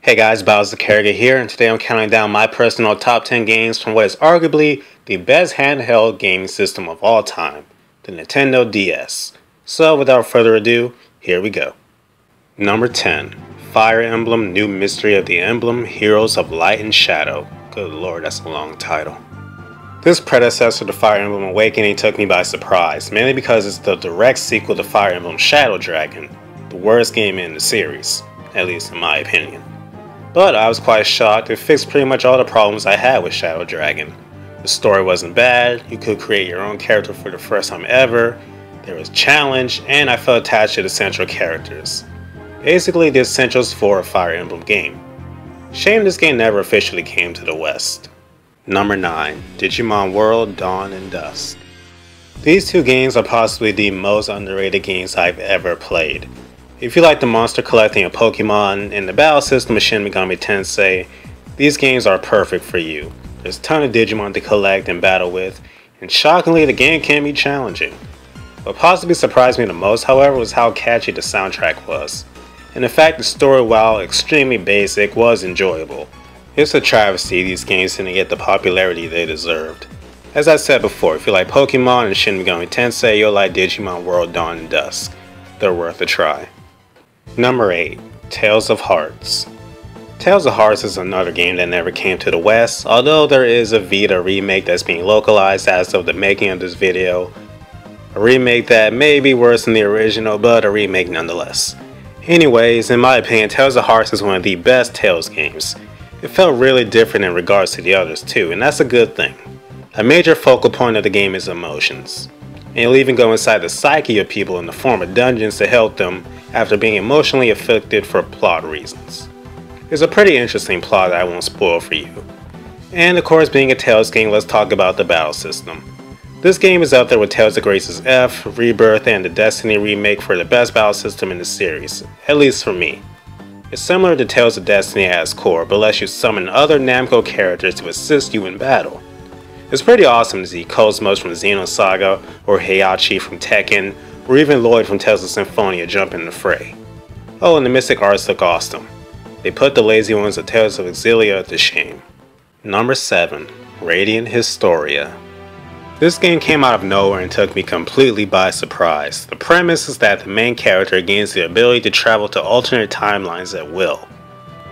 Hey guys, Bowser Carriger here, and today I'm counting down my personal top 10 games from what is arguably the best handheld gaming system of all time, the Nintendo DS. So without further ado, here we go. Number 10. Fire Emblem New Mystery of the Emblem Heroes of Light and Shadow. Good lord, that's a long title. This predecessor to Fire Emblem Awakening took me by surprise, mainly because it's the direct sequel to Fire Emblem Shadow Dragon, the worst game in the series, at least in my opinion. But I was quite shocked. It fixed pretty much all the problems I had with Shadow Dragon. The story wasn't bad, you could create your own character for the first time ever, there was challenge, and I felt attached to the central characters. Basically the essentials for a Fire Emblem game. Shame this game never officially came to the West. Number 9. Digimon World Dawn and Dusk. These two games are possibly the most underrated games I've ever played. If you like the monster collecting of Pokemon and the battle system of Shin Megami Tensei, these games are perfect for you. There's a ton of Digimon to collect and battle with, and shockingly the game can be challenging. What possibly surprised me the most, however, was how catchy the soundtrack was. And the fact the story, while extremely basic, was enjoyable. It's a travesty these games didn't get the popularity they deserved. As I said before, if you like Pokemon and Shin Megami Tensei, you'll like Digimon World Dawn and Dusk. They're worth a try. Number 8. Tales of Hearts. Tales of Hearts is another game that never came to the West, although there is a Vita remake that's being localized as of the making of this video. A remake that may be worse than the original, but a remake nonetheless. Anyways, in my opinion, Tales of Hearts is one of the best Tales games. It felt really different in regards to the others too, and that's a good thing. A major focal point of the game is emotions. And you'll even go inside the psyche of people in the form of dungeons to help them after being emotionally afflicted for plot reasons. It's a pretty interesting plot that I won't spoil for you. And of course, being a Tales game, let's talk about the battle system. This game is up there with Tales of Grace's F, Rebirth, and the Destiny remake for the best battle system in the series, at least for me. It's similar to Tales of Destiny at its core, but lets you summon other Namco characters to assist you in battle. It's pretty awesome to see Cosmos from Xenosaga, or Heihachi from Tekken, or even Lloyd from Tales of Symphonia jump in the fray. Oh, and the mystic arts look awesome. They put the lazy ones of Tales of Xillia to shame. Number 7. Radiant Historia. This game came out of nowhere and took me completely by surprise. The premise is that the main character gains the ability to travel to alternate timelines at will.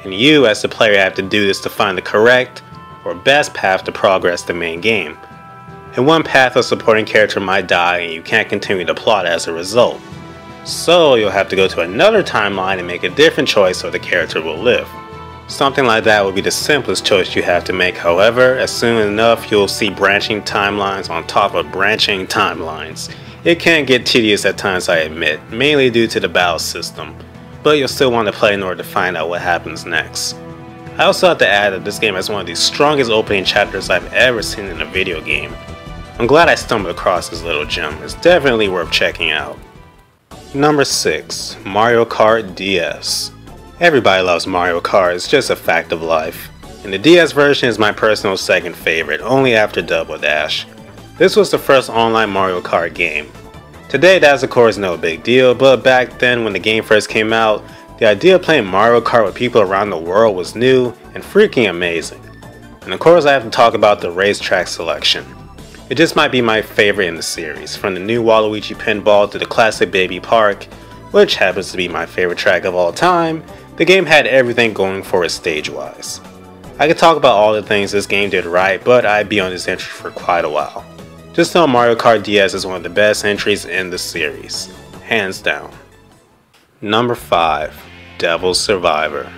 And you, as the player, have to do this to find the correct or best path to progress the main game. And one path a supporting character might die and you can't continue the plot as a result. So you'll have to go to another timeline and make a different choice so the character will live. Something like that would be the simplest choice you have to make. However, as soon enough you'll see branching timelines on top of branching timelines. It can get tedious at times, I admit, mainly due to the battle system, but you'll still want to play in order to find out what happens next. I also have to add that this game has one of the strongest opening chapters I've ever seen in a video game. I'm glad I stumbled across this little gem. It's definitely worth checking out. Number 6. Mario Kart DS. Everybody loves Mario Kart, it's just a fact of life. And the DS version is my personal second favorite, only after Double Dash. This was the first online Mario Kart game. Today that's of course no big deal, but back then when the game first came out, the idea of playing Mario Kart with people around the world was new and freaking amazing. And of course I have to talk about the racetrack selection. It just might be my favorite in the series, from the new Waluigi pinball to the classic Baby Park, which happens to be my favorite track of all time. The game had everything going for it stage-wise. I could talk about all the things this game did right, but I'd be on this entry for quite a while. Just know Mario Kart DS is one of the best entries in the series, hands down. Number 5. Devil's Survivor.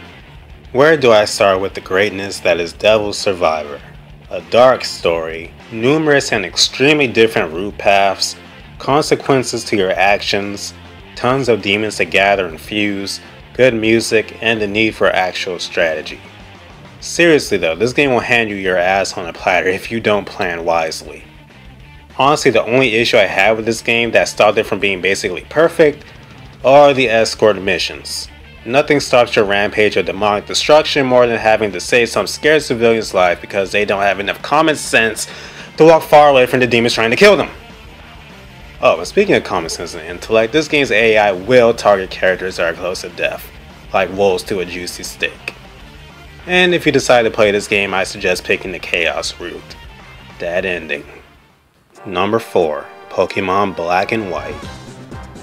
Where do I start with the greatness that is Devil's Survivor? A dark story, numerous and extremely different route paths, consequences to your actions, tons of demons to gather and fuse, good music, and the need for actual strategy. Seriously though, this game will hand you your ass on a platter if you don't plan wisely. Honestly, the only issue I have with this game that stopped it from being basically perfect are the escort missions. Nothing stops your rampage of demonic destruction more than having to save some scared civilian's life because they don't have enough common sense to walk far away from the demons trying to kill them. Oh, and speaking of common sense and intellect, this game's AI will target characters that are close to death, like wolves to a juicy steak. And if you decide to play this game, I suggest picking the Chaos route. That ending. Number 4. Pokemon Black and White.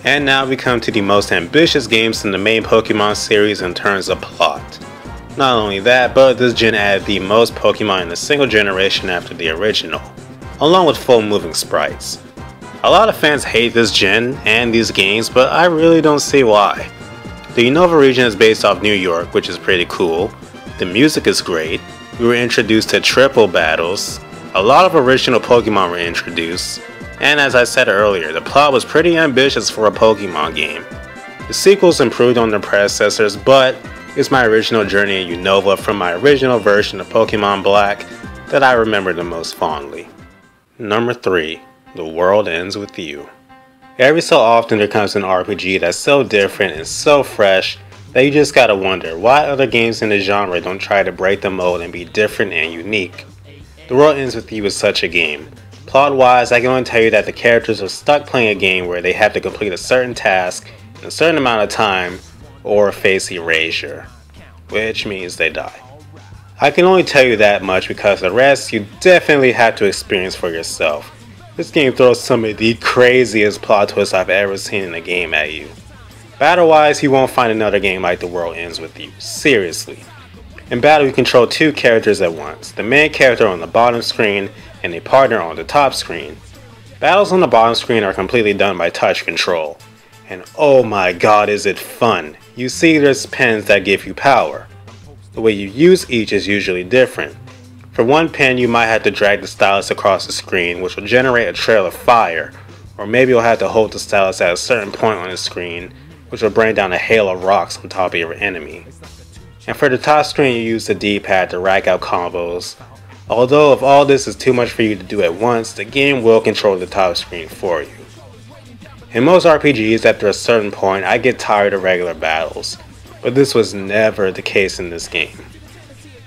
And now we come to the most ambitious games in the main Pokemon series in terms of plot. Not only that, but this gen added the most Pokemon in a single generation after the original, along with full moving sprites. A lot of fans hate this gen and these games, but I really don't see why. The Unova region is based off New York, which is pretty cool. The music is great. We were introduced to triple battles. A lot of original Pokemon were introduced. And as I said earlier, the plot was pretty ambitious for a Pokemon game. The sequels improved on their predecessors, but it's my original journey in Unova from my original version of Pokemon Black that I remember the most fondly. Number 3. The World Ends With You. Every so often there comes an RPG that's so different and so fresh that you just gotta wonder why other games in the genre don't try to break the mold and be different and unique. The World Ends With You is such a game. Plot wise, I can only tell you that the characters are stuck playing a game where they have to complete a certain task in a certain amount of time or face erasure, which means they die. I can only tell you that much because the rest you definitely have to experience for yourself. This game throws some of the craziest plot twists I've ever seen in a game at you. Battle wise, you won't find another game like The World Ends With You, seriously. In battle you control 2 characters at once, the main character on the bottom screen and a partner on the top screen. Battles on the bottom screen are completely done by touch control. And oh my god, is it fun. You see, there's pens that give you power. The way you use each is usually different. For one pen you might have to drag the stylus across the screen, which will generate a trail of fire, or maybe you'll have to hold the stylus at a certain point on the screen, which will bring down a hail of rocks on top of your enemy. And for the top screen you use the D-pad to rack out combos. Although if all this is too much for you to do at once, the game will control the top screen for you. In most RPGs, after a certain point, I get tired of regular battles, but this was never the case in this game.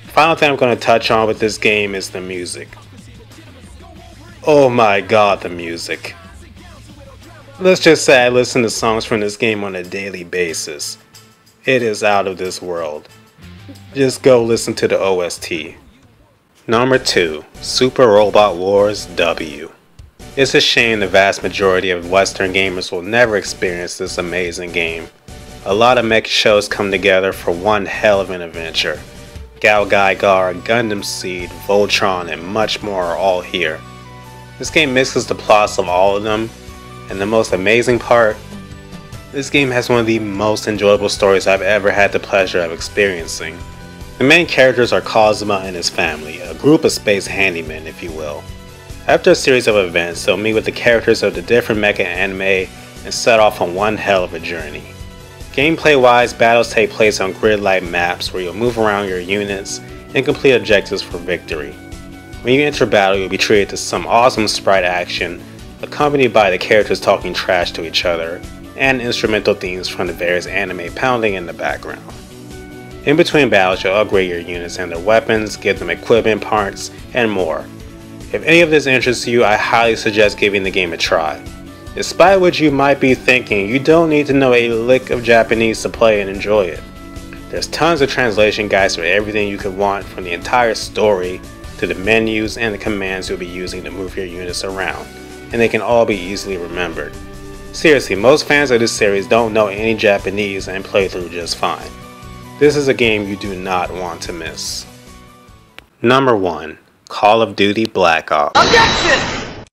The final thing I'm going to touch on with this game is the music. Oh my god, the music. Let's just say I listen to songs from this game on a daily basis. It is out of this world. Just go listen to the OST. Number 2. Super Robot Wars W. It's a shame the vast majority of Western gamers will never experience this amazing game. A lot of mech shows come together for one hell of an adventure. Gal Gaigar, Gundam Seed, Voltron, and much more are all here. This game mixes the plots of all of them, and the most amazing part, this game has one of the most enjoyable stories I've ever had the pleasure of experiencing. The main characters are Cosma and his family, a group of space handymen if you will. After a series of events, they'll meet with the characters of the different mecha anime and set off on one hell of a journey. Gameplay wise, battles take place on grid-like maps where you'll move around your units and complete objectives for victory. When you enter battle, you'll be treated to some awesome sprite action, accompanied by the characters talking trash to each other, and instrumental themes from the various anime pounding in the background. In between battles, you'll upgrade your units and their weapons, give them equipment parts, and more. If any of this interests you, I highly suggest giving the game a try. Despite what you might be thinking, you don't need to know a lick of Japanese to play and enjoy it. There's tons of translation guides for everything you could want, from the entire story to the menus and the commands you'll be using to move your units around, and they can all be easily remembered. Seriously, most fans of this series don't know any Japanese and play through just fine. This is a game you do not want to miss. Number 1. Call of Duty Black Ops. Objection!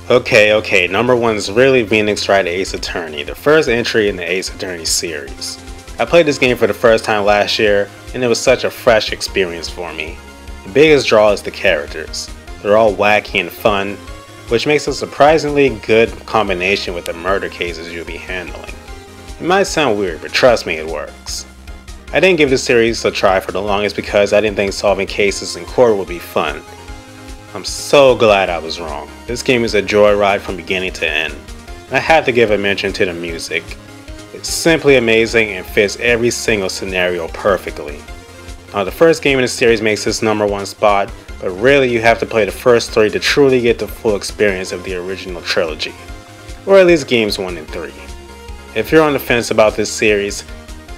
Okay, number 1 is really Phoenix Wright Ace Attorney, the first entry in the Ace Attorney series. I played this game for the first time last year, and it was such a fresh experience for me. The biggest draw is the characters. They're all wacky and fun, which makes a surprisingly good combination with the murder cases you'll be handling. It might sound weird, but trust me, it works. I didn't give this series a try for the longest because I didn't think solving cases in court would be fun. I'm so glad I was wrong. This game is a joyride from beginning to end. And I have to give a mention to the music. It's simply amazing and fits every single scenario perfectly. Now the first game in the series makes this number 1 spot, but really you have to play the first 3 to truly get the full experience of the original trilogy. Or at least games 1 and 3. If you're on the fence about this series,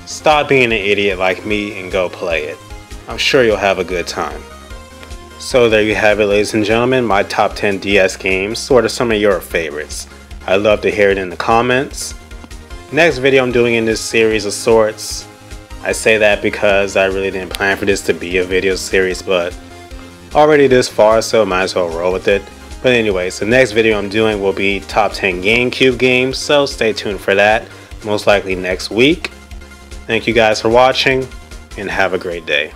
stop being an idiot like me and go play it. I'm sure you'll have a good time. So there you have it, ladies and gentlemen, my top 10 DS games. What are some of your favorites? I'd love to hear it in the comments. Next video I'm doing in this series of sorts. I say that because I really didn't plan for this to be a video series, but already this far, so might as well roll with it. But anyways, the next video I'm doing will be top 10 GameCube games, so stay tuned for that, most likely next week. Thank you guys for watching, and have a great day.